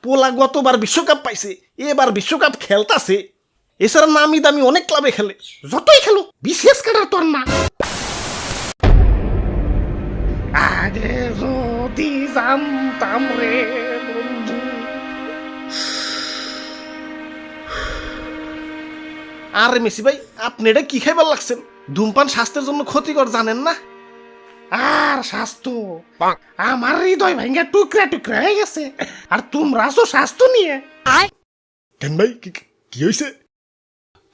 পোলা গতবার বিশ্বকাপ পাইছে, এবার বিশ্বকাপ খেলতাছে। এছাড়া নামি দামি অনেক ক্লাবে খেলে, যতই খেলো বিশেষ কাটার তোর না। আগে যদি জানতাম রে বন্ধু। আরে মেসি ভাই, আপনি এটা কি খাইবার লাগছেন? ধূমপান স্বাস্থ্যের জন্য ক্ষতিকর জানেন না? আর স্বাস্থ্য, আমার হৃদয় ভাঙ্গা টুকরা টুকরা হয়ে গেছে, আর তোমরা তো স্বাস্থ্য নিয়ে। কেন ভাই, কি হয়েছে?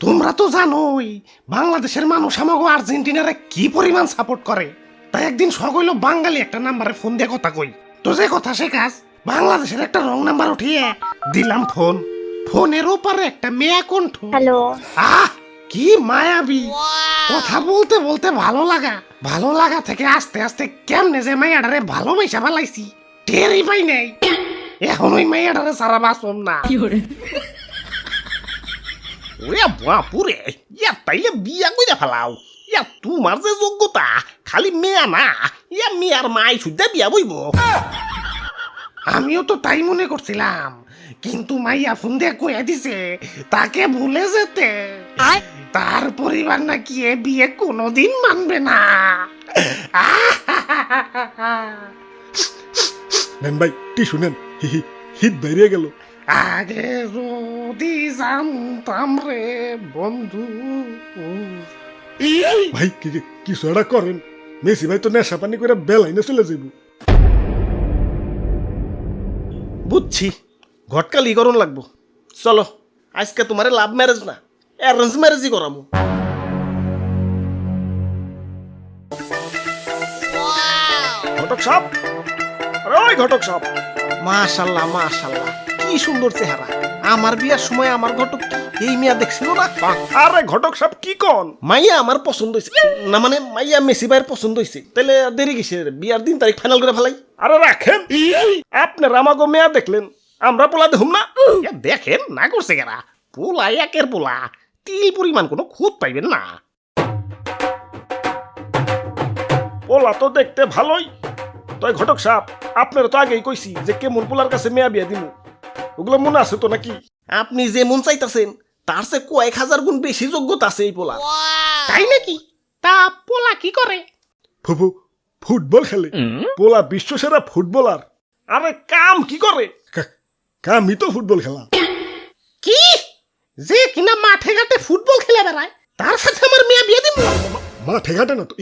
তোমরা তো জানোই বাংলাদেশের মানুষ আমাকে আর্জেন্টিনারে কি পরিমাণ সাপোর্ট করে। তাই একদিন সকল বাঙালি একটা নাম্বারে ফোন দিয়ে কথা কই, তো যে কথা সে কাজ। বাংলাদেশের একটা রং নাম্বার উঠিয়ে দিলাম ফোন। ফোনের ওপারে একটা মেয়া কণ্ঠ। হ্যালো। আহ কি মায়াবী কথা বলতে বলতে ভালো লাগা থেকে আস্তে আস্তে কেমনে যে মাইয়াডারে ভালোবাসা ফেলাইছি টেরই পাই নাই। এখন ওই মাইয়াডারে সারা বাসম না। ওরে বাপুরে, ইয়া তাইলে বিয়া কইরা ফেলাও। ইয়া তোমার যে যোগ্যতা, খালি মেয়া না, ইয়া মেয়ার মাই শুদ্ধা বিয়া বইব। আমিও তো তাই মনে করছিলাম, কিন্তু মাইয়া ফোন দিয়ে কয়ে দিছে তাকে ভুলে যেতে। তার পরিবার নাকি এ বিয়ে কোনোদিন মানবে না। নেন ভাই, টি শুনেন, হিট বেরিয়ে গেল। আগে যদি জানতাম রে বন্ধু। ভাই কিছু একটা করেন, মেসি ভাই তো নেশা পানি করে বেলাইনে চলে যাইব। বুঝছি, ঘটকালি করণ লাগবো। চলো আজকে তোমারে লাভ ম্যারেজ না, অ্যারেঞ্জ ম্যারেজই করামু। ঘটক সাহেব, আরে ওই ঘটক সাহেব। মাশাল্লাহ মাশাল্লাহ, কি সুন্দর চেহারা। আমার বিয়ার সময় আমার ঘটক এই মিয়া দেখছিল না? আরে ঘটক সাহেব কি কন? মাইয়া আমার পছন্দ হয়েছে না, মানে মাইয়া মেসি ভাইয়ের পছন্দ হয়েছে। তাহলে দেরি কিসের, বিয়ার দিন তারিখ ফাইনাল করে ফেলাই। আরে রাখেন, আপনার আমাকে মেয়া দেখলেন, আমরা পোলা দেখুন না? দেখেন না করছে কেনা, পোলা একের পোলা, তিল পরিমাণ কোনো খুঁত পাইবেন না। পোলা তো দেখতে ভালোই। তাই ঘটক সাহেব, আপনারা তো আগেই কইছি যে কেমন পোলার কাছে মেয়া বিয়া দিমু, ওগুলো মনে আছে তো নাকি? আপনি যে মন চাইতেছেন তার চেয়ে কয়েক হাজার গুণ বেশি যোগ্যতা আছে এই পোলা। তাই নাকি? তা পোলা কি করে? ফুফু ফুটবল খেলে, পোলা বিশ্ব সেরা ফুটবলার। আরে কাম কি করে? কামই তো ফুটবল খেলা। কি যে কিনা মাঠে ঘাটে ফুটবল খেলে বেড়ায়, তার সাথে আমার মেয়া বিয়ে দিব? মাঠে ঘাটে না তো,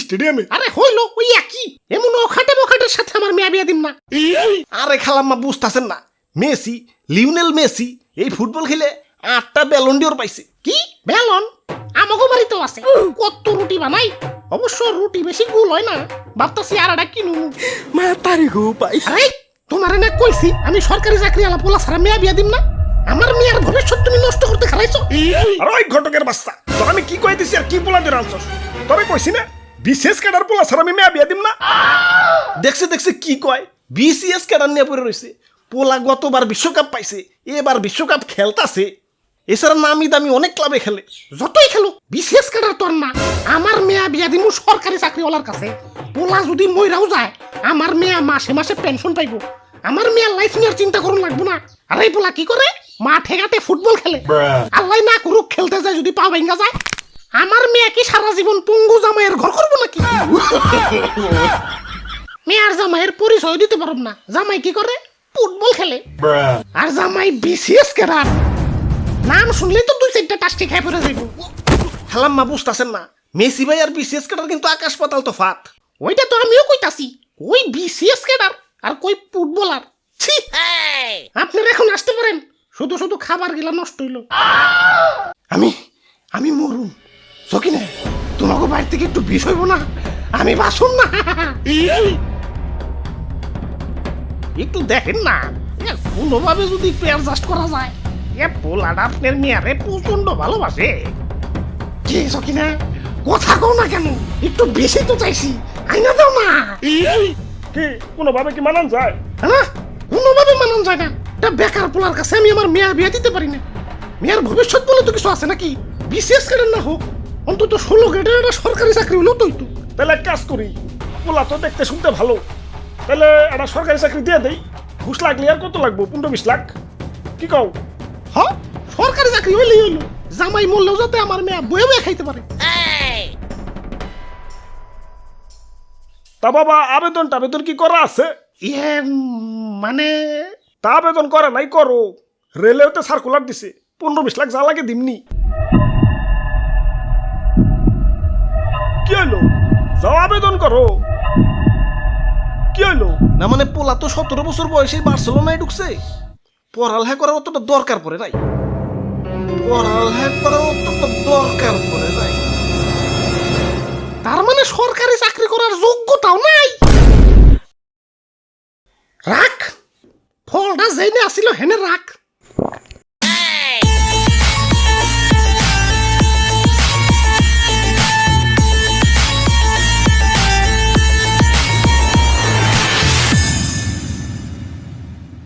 স্টেডিয়ামে। আরে হইলো ওই একই, এমন ওখাটে বখাটের সাথে আমার মেয়া বিয়ে দিম না। আরে খালাম্মা বুঝতেছেন না, মেসি, লিওনেল মেসি এই ফুটবল খেলে 8টা ব্যালন ডিওর পাইছে। কি ব্যালন? আমাগো বাড়িতেও আছে। কত রুটি বানাই, অবশ্য রুটি বেশি গুল হয় না, ভাবতাছি আর একটা কিনু। মা তারি গো পাই। আরে তোমারে না কইছি আমি সরকারি চাকরি আলা পোলা ছাড়া মেয়া বিয়া দিম না। আমার মেয়ের ভবিষ্যৎ তুমি নষ্ট করতে খালাইছো। আরে ওই ঘটকের বাচ্চা, তোর আমি কি কই দিছি আর কি পোলা দিয়ে আনছস? তোরে কইছি না বিশেষ ক্যাডার পোলা ছাড়া আমি মেয়া বিয়া দিম না। দেখছে দেখছে কি কয়, বিসিএস ক্যাডার নিয়ে পড়ে রয়েছে। পোলা গতবার বিশ্বকাপ পাইছে, এবার বিশ্বকাপ খেলতাছে। এছাড়া নামি দামি অনেক ক্লাবে খেলে, যতই খেলো বিসিএস ক্যাডার তোর না। আমার মেয়া বিয়া দিমু সরকারি চাকরিওয়ালার কাছে। পোলা যদি মইরাও যায়, আমার মেয়া মাসে মাসে পেনশন পাইবো। আমার মেয়ের লাইফ নিয়ে চিন্তা করুন লাগবো না। আর এই পোলা কি করে? মাঠে ঘাটে ফুটবল খেলে। আল্লাহ না করুক খেলতে যায় যদি পা ভেঙা যায়, আমার মেয়ে কি সারা জীবন পঙ্গু জামাইয়ের ঘর করবো নাকি? মেয়ার জামাইয়ের পরিচয় দিতে পারব না। জামাই কি করে? ফুটবল খেলে। আর জামাই বিসিএস ক্যাডার। নাম শুনলেই তো 2-4টা টাস্টি খাই পড়ে যাইব। খালাম্মা বুঝতাছেন না, মেসি ভাই আর বিসিএস ক্যাডার কিন্তু আকাশ পাতাল তফাৎ। ওইটা তো আমিও কইতাছি, ওই বিসিএস ক্যাডার আর কই ফুটবলার। ছি, আপনারা এখন আসতে পারেন, শুধু শুধু খাবার গিলা নষ্ট হইল। আমি মরুম। সকিনে তোমাকে বাড়ি থেকে একটু বিষ হইব না? আমি বাসুন না। একটু দেখেন না, কোনোভাবে যদি একটু অ্যাডজাস্ট করা যায়। এ পোলাটা আপনার মেয়ারে প্রচন্ড ভালোবাসে। কি সকিনা, কথা কও না কেন? একটু বেশি তো চাইছি, আইনা দাও না। কি কোনোভাবে কি মানান যায়? হ্যাঁ, কোনোভাবে মানান যায় না। এটা বেকার পোলার কাছে আমি আমার মেয়া বিয়ে দিতে পারি না। মেয়ার ভবিষ্যৎ বলে তো কিছু আছে নাকি? বিশেষ করে না হোক, অন্তত 16 গ্রেডের একটা সরকারি চাকরি হলেও তো হইতো। তাহলে এক কাজ করি, পোলা তো দেখতে শুনতে ভালো, তাহলে একটা সরকারি চাকরি দিয়ে দেই। ঘুষ লাগলে আর কত লাগবো 15-20 লাখ কি কও হ সরকারি চাকরি হইলেই হইলো জামাই মরলেও যাতে আমার মেয়ে বয়ে বয়ে খাইতে পারে। তা বাবা আবেদন কি করা আছে ইয়ে মানে তা আবেদন করে নাই করো রেলেওতে সার্কুলার দিছে 15-20 লাখ যা লাগে দিমনি কি হলো যাও আবেদন করো কি হলো না মানে পোলা তো 17 বছর বয়সে বার্সেলোনায় ঢুকছে, পড়ালেখা করার অতটা দরকার পড়ে নাই, তার মানে সরকারি চাকরি করার যোগ্যতাও নাই। রাখ ফলটা যেইনে আসিল হেনে রাখ।